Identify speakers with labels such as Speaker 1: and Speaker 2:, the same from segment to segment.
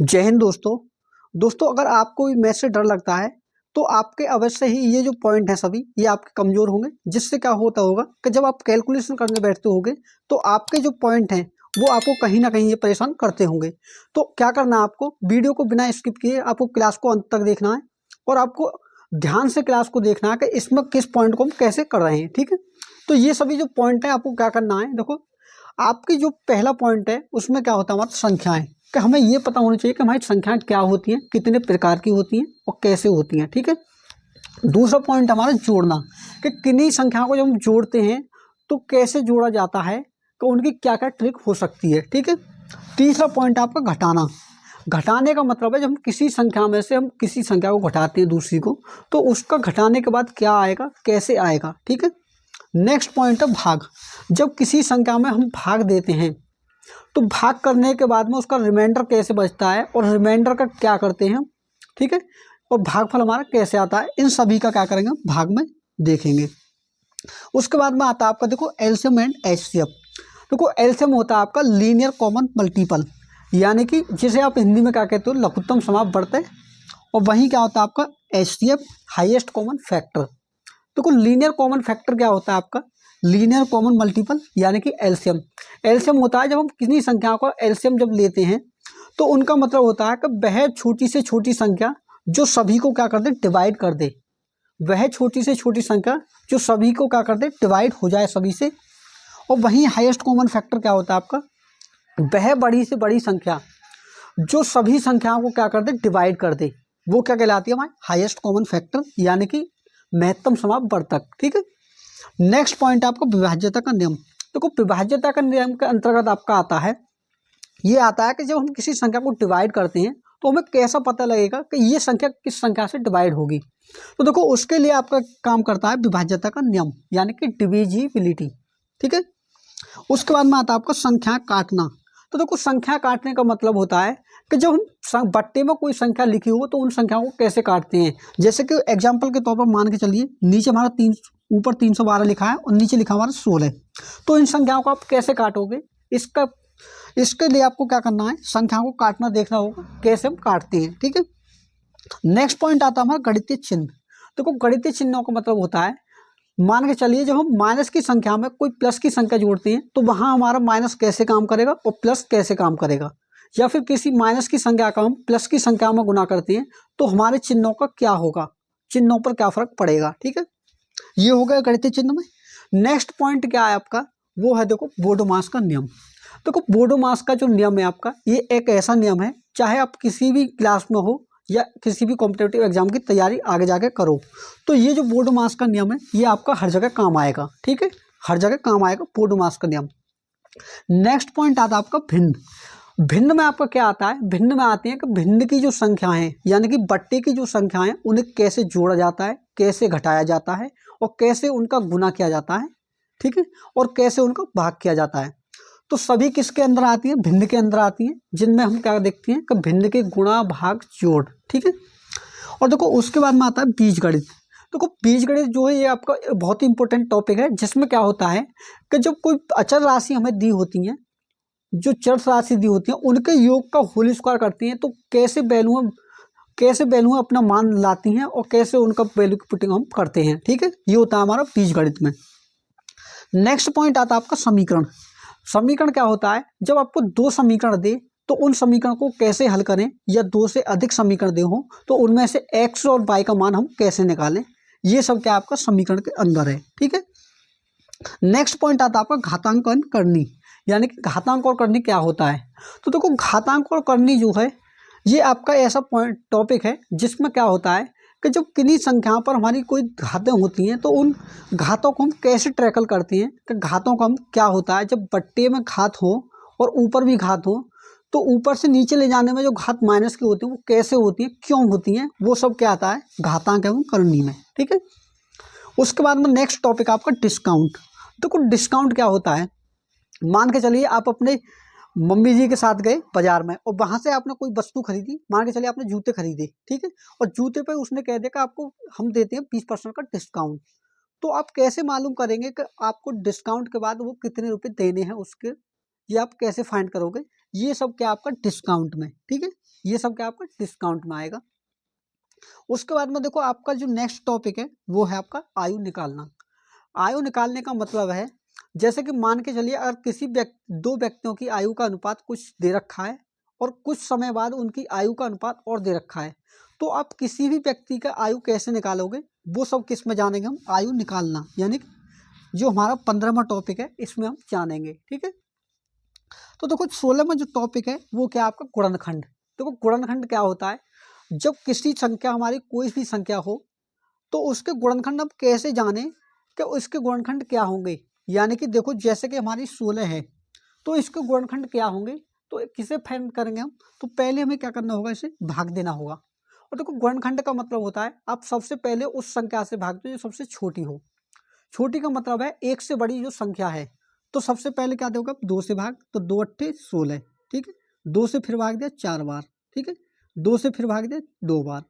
Speaker 1: जय हिंद दोस्तों। अगर आपको भी मैथ से डर लगता है तो आपके अवश्य ही ये जो पॉइंट है सभी ये आपके कमजोर होंगे, जिससे क्या होता होगा कि जब आप कैलकुलेशन करने बैठते होगे तो आपके जो पॉइंट हैं वो आपको कहीं ना कहीं ये परेशान करते होंगे। तो क्या करना है, आपको वीडियो को बिना स्किप किए आपको क्लास को अंत तक देखना है और आपको ध्यान से क्लास को देखना है कि इसमें किस पॉइंट को हम कैसे कर रहे हैं। ठीक है, तो ये सभी जो पॉइंट है आपको क्या करना है, देखो आपकी जो पहला पॉइंट है उसमें क्या होता है, हमारी संख्याएं, कि हमें ये पता होना चाहिए कि हमारी संख्याएं क्या होती हैं, कितने प्रकार की होती हैं और कैसे होती हैं। ठीक है, दूसरा पॉइंट हमारा जोड़ना, कि किन्हीं संख्याओं को जब हम जोड़ते हैं तो कैसे जोड़ा जाता है, कि उनकी क्या क्या ट्रिक हो सकती है। ठीक है, तीसरा पॉइंट आपका घटाना। घटाने का मतलब है जब हम किसी संख्या में से हम किसी संख्या को घटाते हैं दूसरी को, तो उसका घटाने के बाद क्या आएगा, कैसे आएगा। ठीक है, नेक्स्ट पॉइंट है भाग। जब किसी संख्या में हम भाग देते हैं तो भाग करने के बाद में उसका रिमाइंडर कैसे बचता है और रिमाइंडर का क्या करते हैं। ठीक है, और भागफल हमारा कैसे आता है, इन सभी का क्या करेंगे भाग में देखेंगे। उसके बाद में आता है आपका देखो एलसीएम एंड एचसीएफ। देखो एलसीएम होता है आपका लीनियर कॉमन मल्टीपल, यानी कि जिसे आप हिंदी में क्या कहते हो लघुत्तम समाप बढ़ते। और वहीं क्या होता है आपका एचसीएफ हाईएस्ट कॉमन फैक्टर। देखो लीनियर कॉमन फैक्टर क्या होता है आपका लीनियर कॉमन मल्टीपल, यानी कि एलसीएम। एलसीएम होता है जब हम किसी संख्या को एलसीएम जब लेते हैं तो उनका मतलब होता है कि वह छोटी से छोटी संख्या जो सभी को क्या कर दे डिवाइड कर दे, वह छोटी से छोटी संख्या जो सभी को क्या कर दे डिवाइड हो जाए सभी से। और वहीं हाईएस्ट कॉमन फैक्टर क्या होता है आपका वह बड़ी से बड़ी संख्या जो सभी संख्याओं को क्या कर दे डिवाइड कर दे, वो क्या कहलाती है हमारी हाईएस्ट कॉमन फैक्टर, यानी कि महत्तम समाप वर्धक। ठीक है, नेक्स्ट पॉइंट आपको विभाज्यता का नियम। देखो विभाज्यता का नियम के अंतर्गत आपका आता है, ये आता है कि जब हम किसी संख्या को डिवाइड करते हैं तो हमें कैसा पता लगेगा कि ये संख्या किस संख्या से डिवाइड होगी। तो देखो उसके लिए आपका काम करता है विभाज्यता का नियम, यानी कि डिविजिबिलिटी। ठीक है, उसके बाद में आता है आपका संख्या काटना। तो देखो संख्या काटने का मतलब होता है कि जब हम बट्टे में कोई संख्या लिखी हो तो उन संख्याओं को कैसे काटते हैं। जैसे कि एग्जाम्पल के तौर पर मान के चलिए नीचे हमारा ऊपर 312 लिखा है और नीचे लिखा हमारा 16। तो इन संख्याओं को आप कैसे काटोगे, इसका इसके लिए आपको क्या करना है, संख्याओं को काटना देखना होगा कैसे हम काटते हैं। ठीक है, नेक्स्ट पॉइंट आता है हमारा गणितीय चिन्ह। देखो गणितीय चिन्हों का मतलब होता है, मान के चलिए जब हम माइनस की संख्या में कोई प्लस की संख्या जोड़ते हैं तो वहां हमारा माइनस कैसे काम करेगा और प्लस कैसे काम करेगा, या फिर किसी माइनस की संख्या का हम प्लस की संख्या में गुना करते हैं तो हमारे चिन्हों का क्या होगा, चिन्हों पर क्या फर्क पड़ेगा। ठीक है, ये हो गया गणितीय चिन्ह में। नेक्स्ट पॉइंट क्या है आपका, वो है देखो बोडोमास का नियम। देखो बोडोमास का जो नियम है आपका ये एक ऐसा नियम है, चाहे आप किसी भी क्लास में हो या किसी भी कॉम्पिटेटिव एग्जाम की तैयारी आगे जाके करो, तो ये जो बोडोमास का नियम है ये आपका हर जगह काम आएगा। ठीक है, हर जगह काम आएगा बोडोमास का नियम। नेक्स्ट पॉइंट आता है आपका भिन्न। भिन्न में आपका क्या आता है, भिन्न में आते हैं कि भिन्न की जो संख्या है यानी कि बट्टे की जो संख्या है उन्हें कैसे जोड़ा जाता है, कैसे घटाया जाता है और कैसे उनका गुना किया जाता है। ठीक है, और कैसे उनका भाग किया जाता है। तो सभी किसके अंदर आती है, भिन्न के अंदर आती है, जिनमें हम क्या देखते हैं कि भिन्न के गुणा भाग जोड़। ठीक है, और देखो उसके बाद में आता है बीजगणित। देखो बीजगणित जो है ये आपका बहुत ही इंपॉर्टेंट टॉपिक है, जिसमें क्या होता है कि जब कोई अचर राशि हमें दी होती है, जो चर राशि दी होती है उनके योग का होल स्क्वायर करती हैं, तो कैसे वैल्यू अपना मान लाती हैं और कैसे उनका वैल्यू की पुटिंग हम करते हैं। ठीक है, ये होता है हमारा बीजगणित में। नेक्स्ट पॉइंट आता है आपका समीकरण। समीकरण क्या होता है, जब आपको दो समीकरण दे तो उन समीकरण को कैसे हल करें, या दो से अधिक समीकरण दे हो तो उनमें से x और y का मान हम कैसे निकालें, ये सब क्या आपका समीकरण के अंदर है। ठीक है, नेक्स्ट पॉइंट आता है आपका घातांकन करनी, यानी कि घातांक और करनी क्या होता है। तो देखो घातांक और करनी जो है ये आपका ऐसा पॉइंट टॉपिक है जिसमें क्या होता है कि जब किन्हीं संख्याओं पर हमारी कोई घातें होती हैं तो उन घातों को हम कैसे ट्रैकल करते हैं, कि घातों का हम क्या होता है जब बट्टे में घात हो और ऊपर भी घात हो तो ऊपर से नीचे ले जाने में जो घात माइनस की होती है वो कैसे होती है, क्यों होती हैं, वो सब क्या आता है घातांक एवं करनी में। ठीक है, उसके बाद में नेक्स्ट टॉपिक आपका डिस्काउंट। देखो डिस्काउंट क्या होता है, मान के चलिए आप अपने मम्मी जी के साथ गए बाजार में और वहां से आपने कोई वस्तु खरीदी, मान के चलिए आपने जूते खरीदे। ठीक है, और जूते पे उसने कह दिया कि आपको हम देते हैं 20% का डिस्काउंट। तो आप कैसे मालूम करेंगे कि आपको डिस्काउंट के बाद वो कितने रुपए देने हैं उसके, ये आप कैसे फाइंड करोगे, ये सब क्या आपका डिस्काउंट में, ठीक है, ये सब क्या आपका डिस्काउंट में आएगा। उसके बाद में देखो आपका जो नेक्स्ट टॉपिक है वो है आपका आयु निकालना। आयु निकालने का मतलब है, जैसे कि मान के चलिए अगर किसी दो व्यक्तियों की आयु का अनुपात कुछ दे रखा है और कुछ समय बाद उनकी आयु का अनुपात और दे रखा है, तो आप किसी भी व्यक्ति का आयु कैसे निकालोगे वो सब किस में जानेंगे हम, आयु निकालना, यानी कि जो हमारा 15वां टॉपिक है इसमें हम जानेंगे, ठीक है। तो देखो 16वां जो टॉपिक है वो क्या आपका गुणनखंड। देखो गुणनखंड क्या होता है, जब किसी संख्या हमारी कोई भी संख्या हो तो उसके गुणनखंड हम कैसे जाने कि उसके गुणनखंड क्या होंगे। यानी कि देखो जैसे कि हमारी 16 है तो इसके गुणनखंड क्या होंगे, तो किसे फाइंड करेंगे हम, तो पहले हमें क्या करना होगा, इसे भाग देना होगा। और देखो गुणनखंड का मतलब होता है आप सबसे पहले उस संख्या से भागते हो जो सबसे छोटी हो। छोटी का मतलब है एक से बड़ी जो संख्या है, तो सबसे पहले क्या दोगे, 2 से भाग, तो 2 अट्ठे 16, ठीक है। 2 से फिर भाग दिया 4 बार, ठीक है। 2 से फिर भाग दिया 2 बार,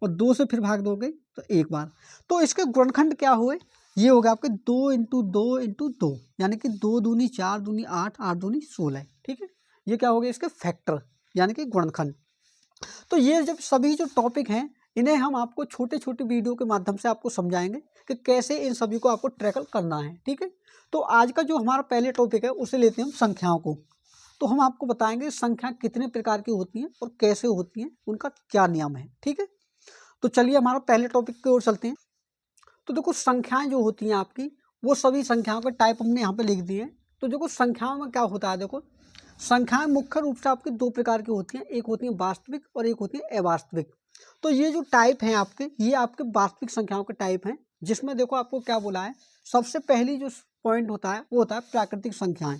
Speaker 1: और 2 से फिर भाग दोगे तो 1 बार। तो इसके गुणनखंड क्या हुए, ये हो गया आपके 2 इंटू 2 इंटू 2, यानी कि 2 दूनी 4 दूनी 8, 8 दूनी 16, ठीक है। ये क्या हो गया इसके फैक्टर, यानी कि गुणनखंड। तो ये जब सभी जो टॉपिक हैं इन्हें हम आपको छोटे छोटे वीडियो के माध्यम से आपको समझाएंगे कि कैसे इन सभी को आपको ट्रैकल करना है, ठीक है। तो आज का जो हमारा पहले टॉपिक है उसे लेते हैं हम संख्याओं को। तो हम आपको बताएंगे संख्या कितने प्रकार की होती हैं और कैसे होती हैं, उनका क्या नियम है, ठीक है। तो चलिए हमारा पहले टॉपिक की ओर चलते हैं। तो देखो संख्याएं जो होती हैं आपकी, वो सभी संख्याओं के टाइप हमने यहाँ पे लिख दिए हैं। तो देखो संख्याओं में क्या होता है, देखो संख्याएं मुख्य रूप से आपकी 2 प्रकार की होती हैं, एक होती है वास्तविक और एक होती है अवास्तविक। तो ये जो टाइप हैं आपके, ये आपके वास्तविक संख्याओं के टाइप हैं, जिसमें देखो आपको क्या बोला है, सबसे पहली जो पॉइंट होता है वो होता है प्राकृतिक संख्याएं।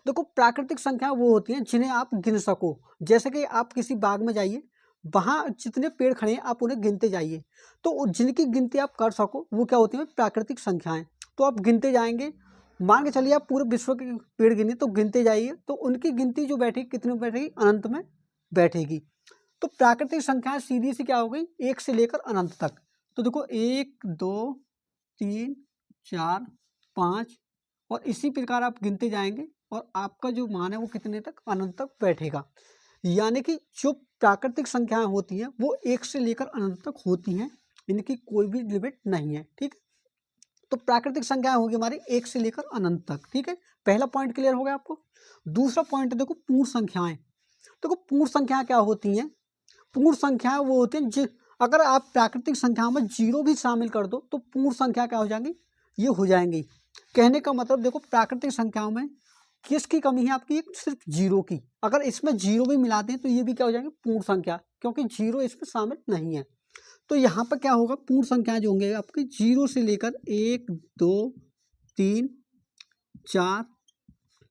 Speaker 1: देखो प्राकृतिक संख्याएं वो होती हैं जिन्हें आप गिन सको। जैसे कि आप किसी बाग में जाइए, वहाँ जितने पेड़ खड़े हैं आप उन्हें गिनते जाइए, तो जिनकी गिनती आप कर सको वो क्या होती है, प्राकृतिक संख्याएं। तो आप गिनते जाएंगे, मान के चलिए आप पूरे विश्व के पेड़ गिने, तो गिनते जाइए, तो उनकी गिनती जो बैठेगी कितने में बैठेगी, अनंत में बैठेगी। तो प्राकृतिक संख्याएं सीधी सी क्या हो गई, 1 से लेकर अनंत तक। तो देखो 1 2 3 4 5, और इसी प्रकार आप गिनते जाएंगे और आपका जो मान है वो कितने तक, अनंत तक बैठेगा। यानी कि जो प्राकृतिक संख्याएं होती हैं वो 1 से लेकर अनंत तक होती हैं, इनकी कोई भी लिमिट नहीं है, ठीक है। तो प्राकृतिक संख्याएं होगी हमारी 1 से लेकर अनंत तक, ठीक है। पहला पॉइंट क्लियर हो गया आपको। दूसरा पॉइंट देखो पूर्ण संख्याएं। देखो पूर्ण संख्याएं क्या होती हैं, पूर्ण संख्याएं वो होती हैं अगर आप प्राकृतिक संख्याओं में 0 भी शामिल कर दो तो पूर्ण संख्या क्या हो जाएंगी, ये हो जाएंगी। कहने का मतलब देखो प्राकृतिक संख्याओं में किसकी कमी है आपकी, सिर्फ 0 की। अगर इसमें 0 भी मिलाते हैं तो ये भी क्या हो जाएंगे, पूर्ण संख्या, क्योंकि 0 इसमें शामिल नहीं है। तो यहाँ पर क्या होगा, पूर्ण संख्या जो होंगे आपके 0 से लेकर 1 2 3 4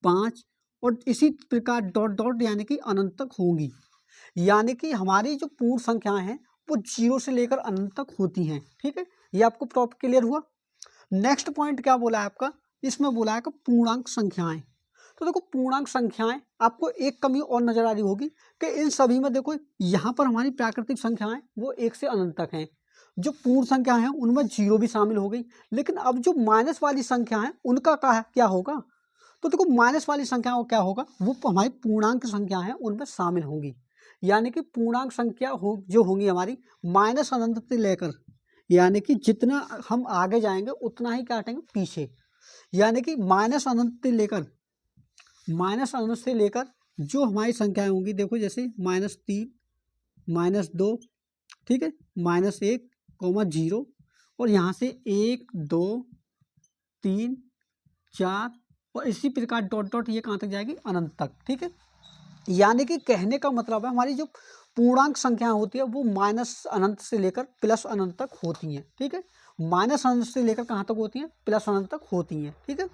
Speaker 1: 5 और इसी प्रकार डॉट डॉट यानी कि अनंत तक होंगी। यानी कि हमारी जो पूर्ण संख्याएं हैं वो 0 से लेकर अनंत तक होती हैं, ठीक है। ये आपको प्रॉपर क्लियर हुआ। नेक्स्ट पॉइंट क्या बोला है आपका, इसमें बोला है कि पूर्णांक संख्याएं। तो देखो पूर्णांक संख्याएं आपको एक कमी और नजर आ रही होगी कि इन सभी में देखो यहाँ पर हमारी प्राकृतिक संख्याएं वो 1 से अनंत तक हैं, जो पूर्ण संख्या है उनमें 0 भी शामिल हो गई। लेकिन अब जो माइनस वाली संख्या है उनका क्या होगा, तो देखो माइनस वाली संख्या क्या होगा, वो हमारी पूर्णांक संख्या है उनमें शामिल होंगी। यानी कि पूर्णांक संख्या जो होंगी हमारी माइनस अनंत से लेकर, यानी कि जितना हम आगे जाएंगे उतना ही काटेंगे पीछे। यानी कि माइनस अनंत से लेकर जो हमारी संख्याएं होंगी, देखो जैसे -3 -2, ठीक है, -1 0, और यहाँ से 1 2 3 4 और इसी प्रकार डॉट डॉट ये कहाँ तक जाएगी, अनंत तक, ठीक है। यानी कि कहने का मतलब है हमारी जो पूर्णांक संख्या होती है वो माइनस अनंत से लेकर प्लस अनंत तक होती हैं, ठीक है। माइनस अनंत से लेकर कहाँ तक होती हैं, प्लस अनंत तक होती हैं, ठीक है।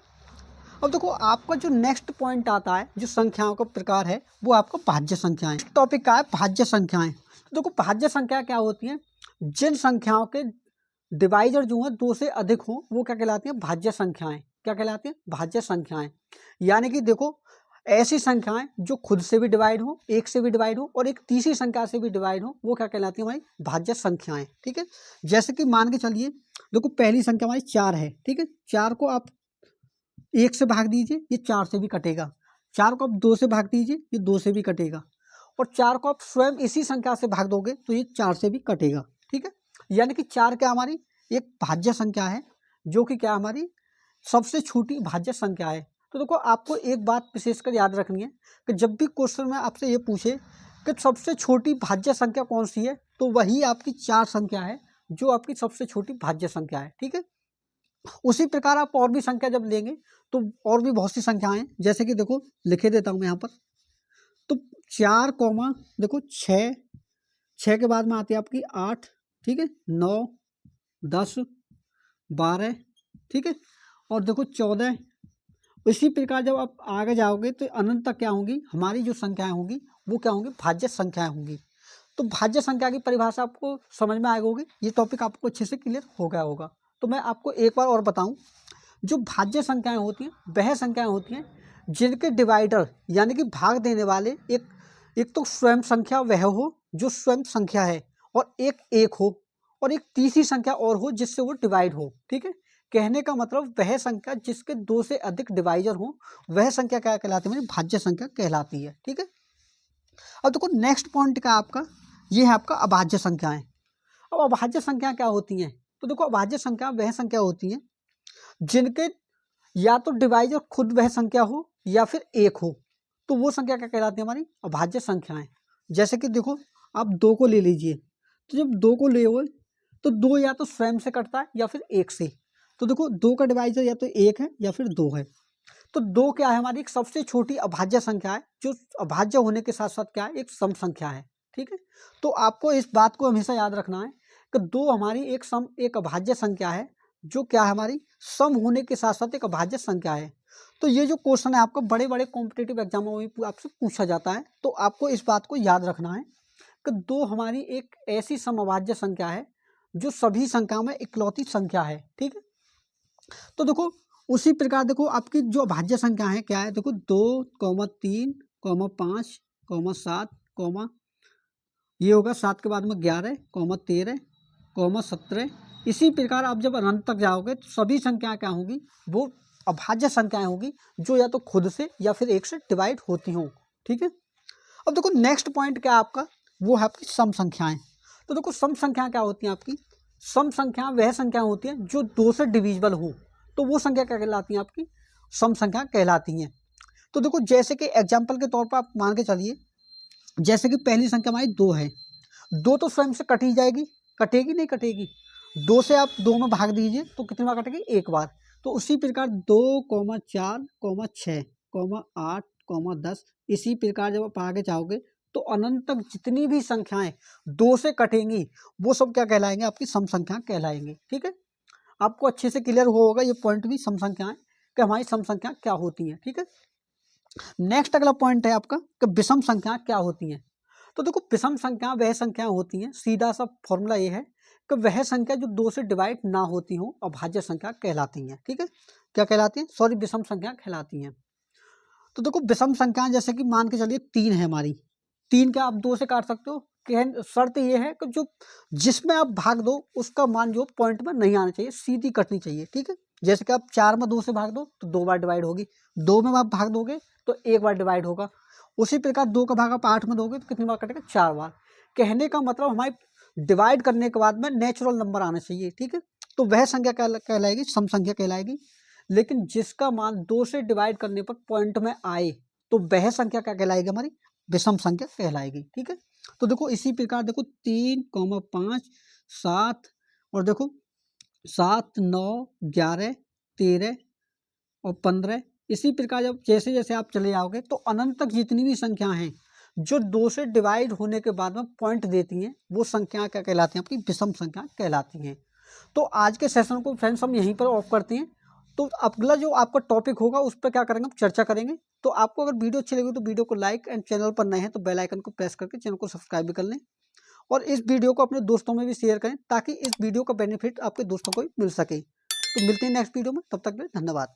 Speaker 1: अब देखो आपका जो नेक्स्ट पॉइंट आता है जो संख्याओं का प्रकार है वो आपका भाज्य संख्याएं। टॉपिक का है भाज्य संख्याएं। तो देखो भाज्य संख्या क्या होती हैं, जिन संख्याओं के डिवाइजर जो है 2 से अधिक हो वो क्या कहलाती हैं, भाज्य संख्याएं। क्या कहलाती हैं, भाज्य संख्याएं। यानी कि देखो ऐसी संख्याएं जो खुद से भी डिवाइड हो, 1 से भी डिवाइड हो और एक तीसरी संख्या से भी डिवाइड हो, वो क्या कहलाती है हमारी भाज्य संख्याएं, ठीक है। जैसे कि मान के चलिए देखो पहली संख्या हमारी 4 है, ठीक है। 4 को आप 1 से भाग दीजिए, ये 4 से भी कटेगा। 4 को आप 2 से भाग दीजिए, ये 2 से भी कटेगा, और 4 को आप स्वयं इसी संख्या से भाग दोगे तो ये 4 से भी कटेगा। ठीक है, यानी कि 4 क्या हमारी एक भाज्य संख्या है, जो कि क्या हमारी सबसे छोटी भाज्य संख्या है। तो देखो आपको एक बात विशेषकर याद रखनी है कि जब भी क्वेश्चन में आपसे ये पूछे कि सबसे छोटी भाज्य संख्या कौन सी है, तो वही आपकी 4 संख्या है जो आपकी सबसे छोटी भाज्य संख्या है। ठीक है, उसी प्रकार आप और भी संख्या जब लेंगे तो और भी बहुत सी संख्याएं हैं, जैसे कि देखो लिखे देता हूं मैं यहाँ पर। तो 4 कॉमा देखो 6, 6 के बाद में आती है आपकी 8, ठीक है, 9, 10, 12, ठीक है, और देखो 14। इसी प्रकार जब आप आगे जाओगे तो अनंत तक क्या होंगी हमारी जो संख्याएं होंगी वो क्या होंगी भाज्य संख्याएं होंगी। तो भाज्य संख्या की परिभाषा आपको समझ में आएगा होगी, ये टॉपिक आपको अच्छे से क्लियर हो गया होगा। तो मैं आपको एक बार और बताऊं, जो भाज्य संख्याएं होती हैं वह संख्याएं होती हैं जिनके डिवाइडर यानी कि भाग देने वाले एक तो स्वयं संख्या वह हो जो स्वयं संख्या है, और एक हो, और एक तीसरी संख्या और हो जिससे वो डिवाइड हो। ठीक है, कहने का मतलब वह संख्या जिसके 2 से अधिक डिवाइजर हो वह संख्या क्या कहलाती है, भाज्य संख्या कहलाती है। ठीक है, अब देखो नेक्स्ट पॉइंट का आपका ये है आपका अभाज्य संख्याएं। अब अभाज्य संख्या क्या होती हैं, तो देखो अभाज्य संख्या वह संख्या होती है जिनके या तो डिवाइजर खुद वह संख्या हो या फिर एक हो, तो वो संख्या क्या कहलाती है हमारी अभाज्य संख्याएं। जैसे कि देखो आप 2 को ले लीजिए, तो जब 2 को ले तो 2 या तो स्वयं से कटता है या फिर 1 से। तो देखो 2 का डिवाइजर या तो 1 है या फिर 2 है। तो 2 क्या है हमारी एक सबसे छोटी अभाज्य संख्या है, जो अभाज्य होने के साथ साथ क्या है एक सम संख्या है। ठीक है, तो आपको इस बात को हमेशा याद रखना है कि 2 हमारी एक अभाज्य संख्या है जो क्या है हमारी सम होने के साथ साथ एक अभाज्य संख्या है। तो ये जो क्वेश्चन है आपका बड़े बड़े कॉम्पिटिटिव एग्जामों में आपसे पूछा जाता है, तो आपको इस बात को याद रखना है कि 2 हमारी एक ऐसी समअभाज्य संख्या है जो सभी संख्याओं में इकलौती संख्या है। ठीक है, तो देखो उसी प्रकार देखो आपकी जो अभाज्य संख्या है क्या है, देखो 2, 3, 5, 7, ये होगा 7 के बाद में 11, 13, 17। इसी प्रकार आप जब अनंत तक जाओगे तो सभी संख्याएं क्या होंगी वो अभाज्य संख्याएं होंगी जो या तो खुद से या फिर 1 से डिवाइड होती हों। ठीक है, अब देखो नेक्स्ट पॉइंट क्या आपका वो है आपकी सम संख्याएं। तो देखो सम संख्याएं क्या होती हैं आपकी, सम संख्या वह संख्या होती है जो 2 से डिविजिबल हो, तो वो संख्या क्या कहलाती है आपकी सम संख्या कहलाती हैं। तो देखो जैसे कि एग्जाम्पल के तौर पर आप मान के चलिए, जैसे कि पहली संख्या हमारी 2 है, 2 तो स्वयं से कट ही जाएगी, कटेगी नहीं कटेगी, 2 से आप 2 में भाग दीजिए तो कितनी बार कटेगी एक बार। तो उसी प्रकार 2, 4, 6, 8, 10। इसी प्रकार जब आप आगे जाओगे तो अनंत तक जितनी भी संख्याएं 2 से कटेंगी वो सब क्या कहलाएंगे आपकी सम संख्या कहलाएंगी। ठीक है, आपको अच्छे से क्लियर होगा ये पॉइंट भी सम संख्याएं कि हमारी सम संख्या क्या होती है। ठीक है, नेक्स्ट अगला पॉइंट है आपका कि विषम संख्या क्या होती हैं। तो देखो विषम संख्या वह संख्या होती हैं, सीधा सा फॉर्मूला ये है कि वह संख्या जो 2 से डिवाइड ना होती हो अभाज्य संख्या कहलाती हैं। ठीक है, क्या कहलाती हैं, सॉरी विषम संख्या कहलाती हैं। तो देखो विषम संख्या जैसे कि मान के चलिए 3 है हमारी, 3 क्या आप 2 से काट सकते हो, शर्त ये है कि जो जिसमें आप भाग दो उसका मान जो पॉइंट में नहीं आना चाहिए, सीधी कटनी चाहिए। ठीक है, जैसे कि आप 4 में 2 से भाग दो तो 2 बार डिवाइड होगी, 2 में आप भाग दोगे तो 1 बार डिवाइड होगा। उसी प्रकार 2 का भाग आप 8 में दोगे तो कितनी बार कटेगा 4 बार। कहने का मतलब हमारे डिवाइड करने के बाद में नेचुरल नंबर आना चाहिए। ठीक है, तो वह संख्या कहलाएगी सम संख्या कहलाएगी। लेकिन जिसका मान 2 से डिवाइड करने पर पॉइंट में आए तो वह संख्या क्या कहलाएगी हमारी विषम संख्या कहलाएगी। ठीक है, तो देखो इसी प्रकार देखो 3, 5, 7 और देखो 7, 9, 11, 13 और 15। इसी प्रकार जब जैसे जैसे आप चले जाओगे तो अनंत तक जितनी भी संख्या हैं जो 2 से डिवाइड होने के बाद में पॉइंट देती हैं वो संख्या क्या कहलाती हैं आपकी विषम संख्या कहलाती हैं। तो आज के सेशन को फ्रेंड्स हम यहीं पर ऑफ करते हैं। तो अगला जो आपका टॉपिक होगा उस पर क्या करेंगे हम चर्चा करेंगे। तो आपको अगर वीडियो अच्छी लगी तो वीडियो को लाइक एंड चैनल पर नए हैं तो बेल आइकन को प्रेस करके चैनल को सब्सक्राइब भी कर लें, और इस वीडियो को अपने दोस्तों में भी शेयर करें ताकि इस वीडियो का बेनिफिट आपके दोस्तों को भी मिल सके। तो मिलते हैं नेक्स्ट वीडियो में, तब तक के लिए धन्यवाद।